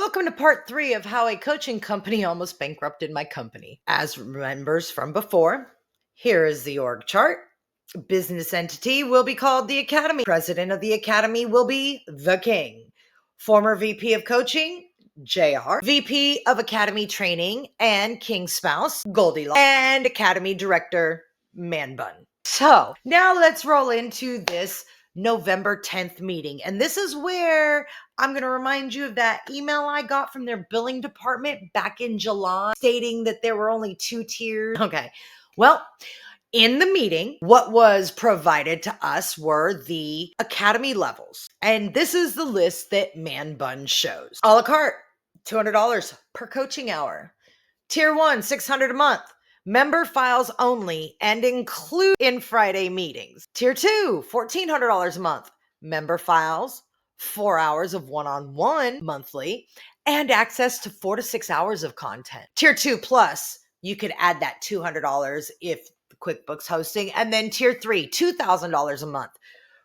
Welcome to part 3 of how a coaching company almost bankrupted my company. As members from before, here is the org chart. Business entity will be called the Academy. President of the Academy will be the King. Former VP of Coaching, JR. VP of Academy Training and King Spouse, Goldilocks. And Academy Director, Man Bun. So now let's roll into this November 10th meeting. And this is where I'm going to remind you of that email I got from their billing department back in July stating that there were only 2 tiers. Okay. Well, in the meeting, what was provided to us were the academy levels. And this is the list that Man Bun shows. A la carte, $200 per coaching hour. Tier 1, $600 a month. Member files only and include in Friday meetings. Tier 2, $1,400 a month. Member files, 4 hours of one-on-one monthly, and access to 4 to 6 hours of content. Tier 2 plus, you could add that $200 if QuickBooks hosting. And then tier 3, $2,000 a month.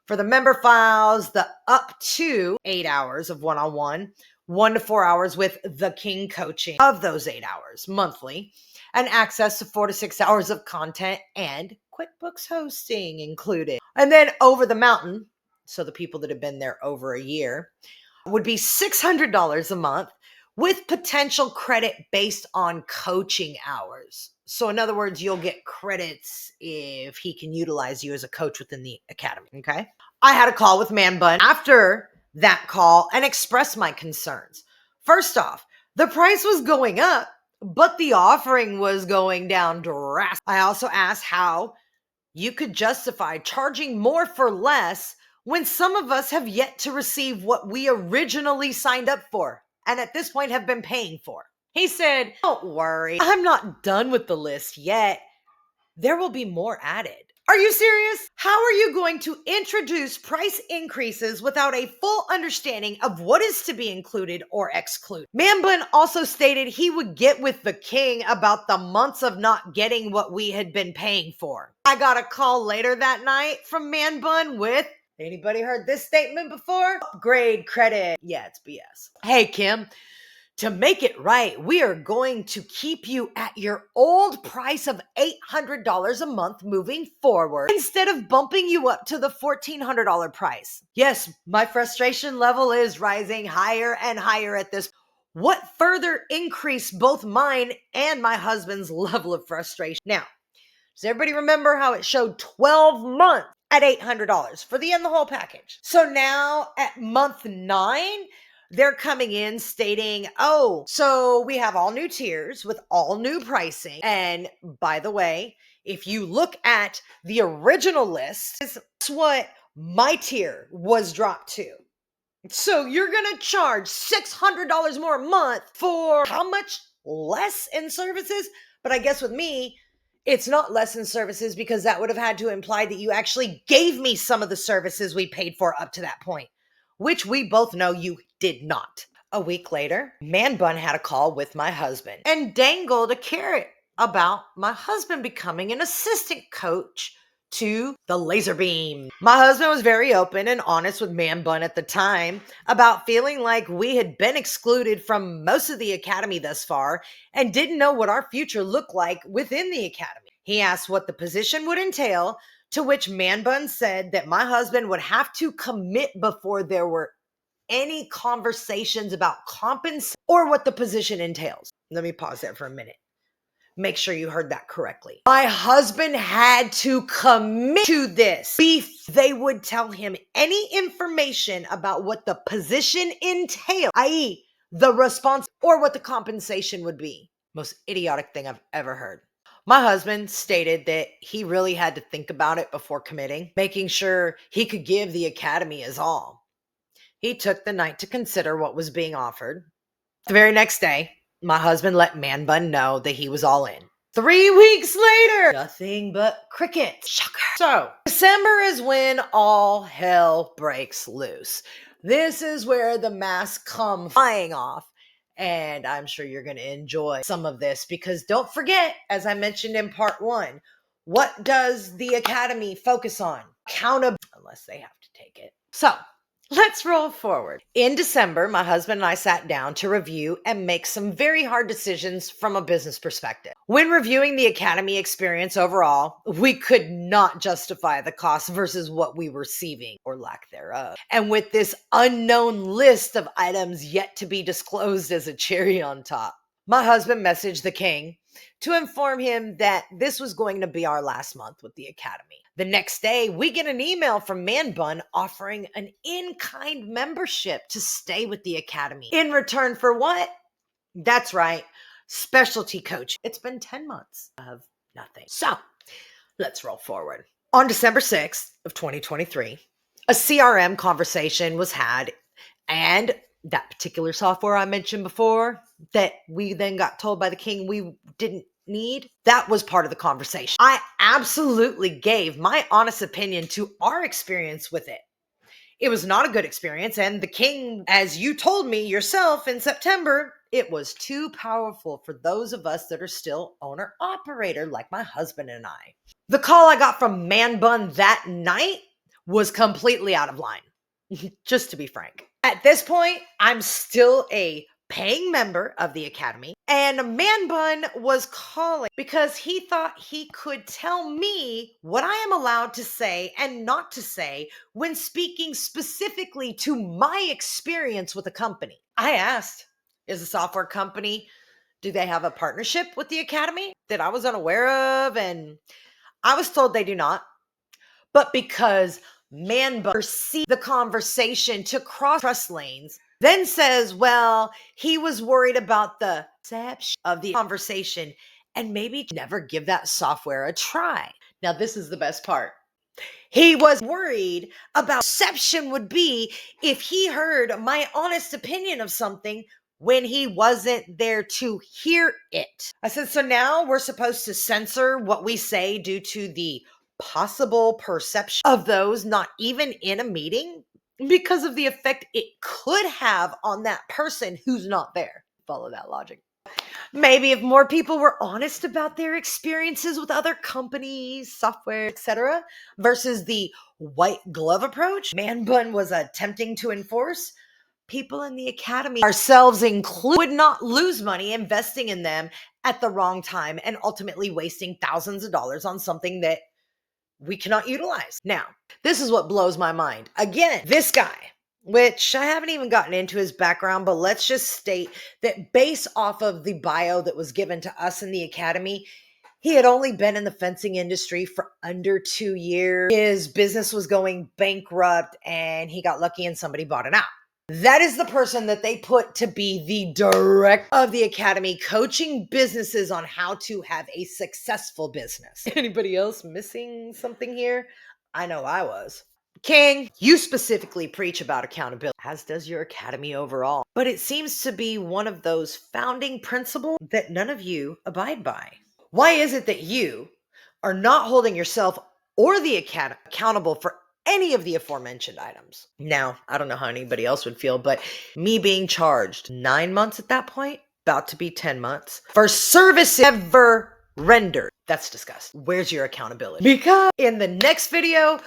For the member files, the up to 8 hours of one-on-one, 1 to 4 hours with the King coaching of those 8 hours monthly, and access to 4 to 6 hours of content and QuickBooks hosting included. And then over the mountain, so the people that have been there over a year, would be $600 a month with potential credit based on coaching hours. So in other words, you'll get credits if he can utilize you as a coach within the academy, okay? I had a call with Man Bun after that call and expressed my concerns. First off, the price was going up, but the offering was going down drastically. I also asked how you could justify charging more for less when some of us have yet to receive what we originally signed up for and at this point have been paying for. He said, "Don't worry, I'm not done with the list yet. There will be more added." Are you serious? How are you going to introduce price increases without a full understanding of what is to be included or excluded? Man Bun also stated he would get with the King about the months of not getting what we had been paying for. I got a call later that night from Man Bun with, anybody heard this statement before? Upgrade credit. Yeah, it's BS. Hey, Kim. To make it right, we are going to keep you at your old price of $800 a month moving forward instead of bumping you up to the $1,400 price. Yes, my frustration level is rising higher and higher at this. What further increased both mine and my husband's level of frustration? Now, does everybody remember how it showed 12 months at $800 for the whole package? So now at month 9, they're coming in stating, oh, so we have all new tiers with all new pricing. And by the way, if you look at the original list, that's what my tier was dropped to. So you're going to charge $600 more a month for how much less in services? But I guess with me, it's not less in services because that would have had to imply that you actually gave me some of the services we paid for up to that point, which we both know you did not. A week later, Man Bun had a call with my husband and dangled a carrot about my husband becoming an assistant coach to the laser beam. My husband was very open and honest with Man Bun at the time about feeling like we had been excluded from most of the academy thus far and didn't know what our future looked like within the academy. He asked what the position would entail, to which Man Bun said that my husband would have to commit before there were any conversations about compensation or what the position entails. Let me pause there for a minute. Make sure you heard that correctly. My husband had to commit to this before they would tell him any information about what the position entails, i.e., the response or what the compensation would be. Most idiotic thing I've ever heard. My husband stated that he really had to think about it before committing, making sure he could give the academy his all. He took the night to consider what was being offered. The very next day, my husband let Man Bun know that he was all in. 3 weeks later, nothing but crickets. Shocker. So, December is when all hell breaks loose. This is where the masks come flying off. And I'm sure you're going to enjoy some of this because don't forget, as I mentioned in part 1, what does the academy focus on? Accountability, unless they have to take it. So, Let's roll forward. In December, my husband and I sat down to review and make some very hard decisions from a business perspective. When reviewing the Academy experience overall, we could not justify the cost versus what we were receiving or lack thereof. And with this unknown list of items yet to be disclosed as a cherry on top, my husband messaged the king to inform him that this was going to be our last month with the Academy. The next day, we get an email from Man Bun offering an in-kind membership to stay with the Academy. In return for what? That's right, specialty coach. It's been 10 months of nothing. So let's roll forward. On December 6th of 2023, a CRM conversation was had, and that particular software I mentioned before that we then got told by the king we didn't need, that was part of the conversation. I absolutely gave my honest opinion to our experience with it. It was not a good experience, and the king, as you told me yourself in September, it was too powerful for those of us that are still owner operator like my husband and I. The call I got from Man Bun that night was completely out of line, just to be frank. At this point, I'm still a paying member of the Academy, and Man Bun was calling because he thought he could tell me what I am allowed to say and not to say when speaking specifically to my experience with a company. I asked, is the software company, do they have a partnership with the Academy that I was unaware of? And I was told they do not. But because Man Bun perceived the conversation to cross trust lanes, then says, well, he was worried about the perception of the conversation and maybe never give that software a try. Now, this is the best part. He was worried about perception would be if he heard my honest opinion of something when he wasn't there to hear it. I said, so now we're supposed to censor what we say due to the possible perception of those not even in a meeting because of the effect it could have on that person who's not there. Follow that logic. Maybe if more people were honest about their experiences with other companies, software, etc., versus the white glove approach Man Bun was attempting to enforce, people in the Academy, ourselves included, would not lose money investing in them at the wrong time and ultimately wasting thousands of dollars on something that we cannot utilize. Now, this is what blows my mind. Again, this guy, which I haven't even gotten into his background, but let's just state that based off of the bio that was given to us in the Academy, he had only been in the fencing industry for under 2 years. His business was going bankrupt and he got lucky and somebody bought it out. That is the person that they put to be the director of the Academy, coaching businesses on how to have a successful business. Anybody else missing something here? I know I was. King, you specifically preach about accountability, as does your Academy overall. But it seems to be one of those founding principles that none of you abide by. Why is it that you are not holding yourself or the Academy accountable for any of the aforementioned items? Now, I don't know how anybody else would feel, but me being charged 9 months at that point, about to be 10 months, for service ever rendered. That's disgusting. Where's your accountability? Because in the next video,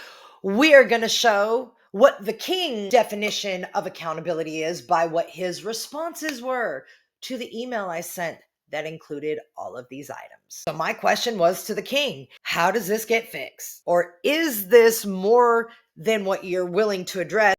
we are going to show what the king's definition of accountability is by what his responses were to the email I sent that included all of these items. So my question was to the king, how does this get fixed? Or is this more than what you're willing to address?